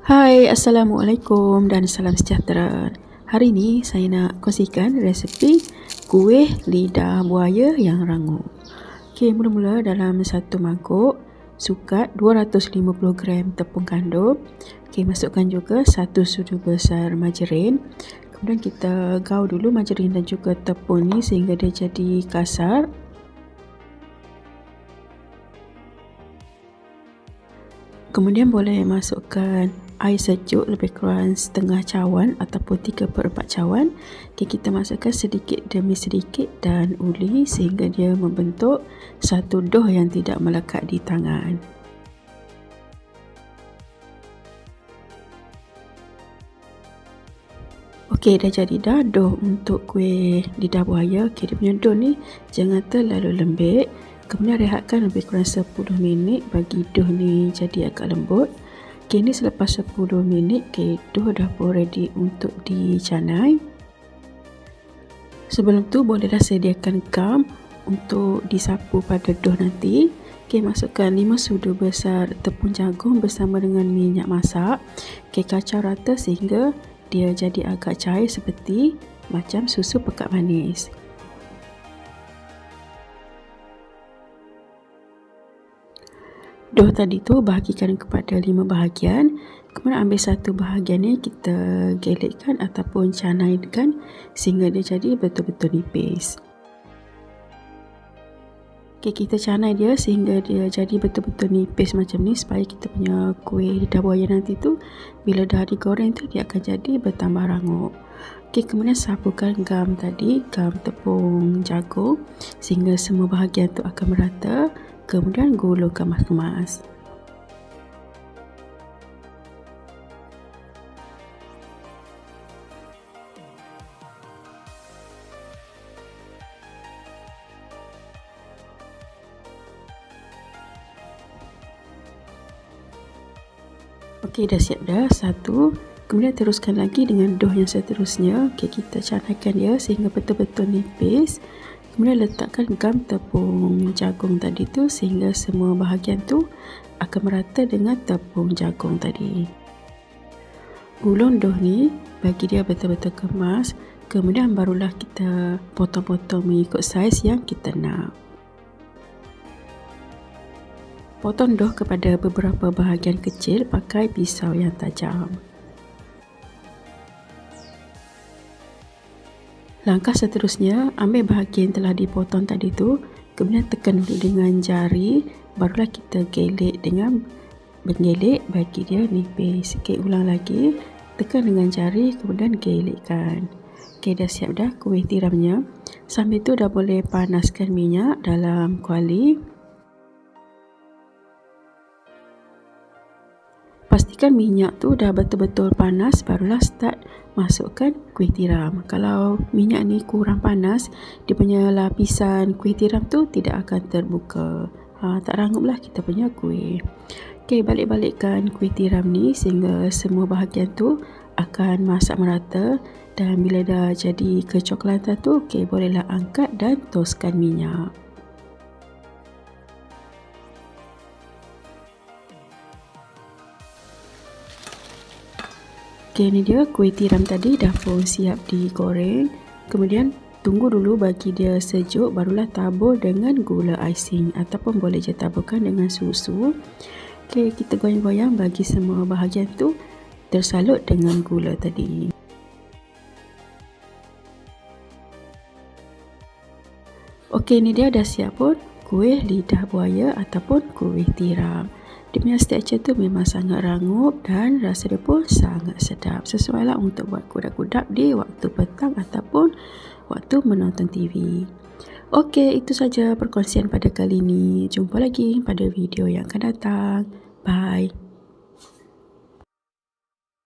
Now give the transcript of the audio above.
Hai, Assalamualaikum dan salam sejahtera. Hari ini saya nak kongsikan resep kuih lidah buaya yang rangup. Okey, mula-mula dalam satu mangkuk, sukat 250 gram tepung gandum. Okey, masukkan juga 1 sudu besar margarin. Kemudian kita gaul dulu margarin dan juga tepung ni sehingga dia jadi kasar. Kemudian boleh masukkan air sejuk lebih kurang setengah cawan ataupun 3/4 cawan. Okay, kita masukkan sedikit demi sedikit dan uli sehingga dia membentuk satu dough yang tidak melekat di tangan. Okey, dah jadi dah dough untuk kuih lidah buaya. Okey, dia punya dough ni jangan terlalu lembik. Kemudian rehatkan lebih kurang 10 minit bagi dough ni jadi agak lembut. Okey, ni selepas 10 minit, dough dah pun ready untuk dicanai. Sebelum tu bolehlah sediakan gam untuk disapu pada dough nanti. Okey, masukkan 5 sudu besar tepung jagung bersama dengan minyak masak. Okey, kacau rata sehingga dia jadi agak cair seperti macam susu pekat manis. Dough tadi tu bahagikan kepada 5 bahagian. Kemudian ambil satu bahagian ni kita gelekkan ataupun canaikan sehingga dia jadi betul-betul nipis. Okay, kita canai dia sehingga dia jadi betul-betul nipis macam ni supaya kita punya kuih lidah buaya nanti tu bila dah digoreng tu dia akan jadi bertambah rangup. Okay, kemudian sapukan gam tadi, gam tepung jagung sehingga semua bahagian tu akan merata. Kemudian gula kemas-kemas. Okey, dah siap dah satu. Kemudian teruskan lagi dengan dough yang seterusnya. Okey, kita canaikan dia sehingga betul-betul nipis. Kemudian letakkan gam tepung jagung tadi tu sehingga semua bahagian tu akan merata dengan tepung jagung tadi. Gulung dough ni bagi dia betul-betul kemas. Kemudian barulah kita potong-potong mengikut saiz yang kita nak. Potong dough kepada beberapa bahagian kecil pakai pisau yang tajam. Langkah seterusnya, ambil bahagian yang telah dipotong tadi tu, kemudian tekan dulu dengan jari, barulah kita gelek dengan menggelek bagi dia nipis. Okey, ulang lagi, tekan dengan jari, kemudian gelekkan. Okey, dah siap dah kuih tiramnya. Sambil tu dah boleh panaskan minyak dalam kuali. Pastikan minyak tu dah betul-betul panas, barulah start masukkan kuih tiram. Kalau minyak ni kurang panas, dia punya lapisan kuih tiram tu tidak akan terbuka. Tak ranguplah kita punya kuih. Okey, balik-balikkan kuih tiram ni sehingga semua bahagian tu akan masak merata. Dan bila dah jadi kecoklatan tu, okey, bolehlah angkat dan toskan minyak. Okey, ni dia kuih tiram tadi dah pun siap digoreng. Kemudian tunggu dulu bagi dia sejuk, barulah tabur dengan gula icing ataupun boleh je taburkan dengan susu. Okey, kita goyang-goyang bagi semua bahagian tu tersalut dengan gula tadi. Okey, ni dia dah siap pun kuih lidah buaya ataupun kuih tiram. Dia punya tekstur tu memang sangat rangup dan rasa dia pun sangat sedap. Sesuailah untuk buat kudap-kudap di waktu petang ataupun waktu menonton TV. Okey, itu saja perkongsian pada kali ini. Jumpa lagi pada video yang akan datang. Bye.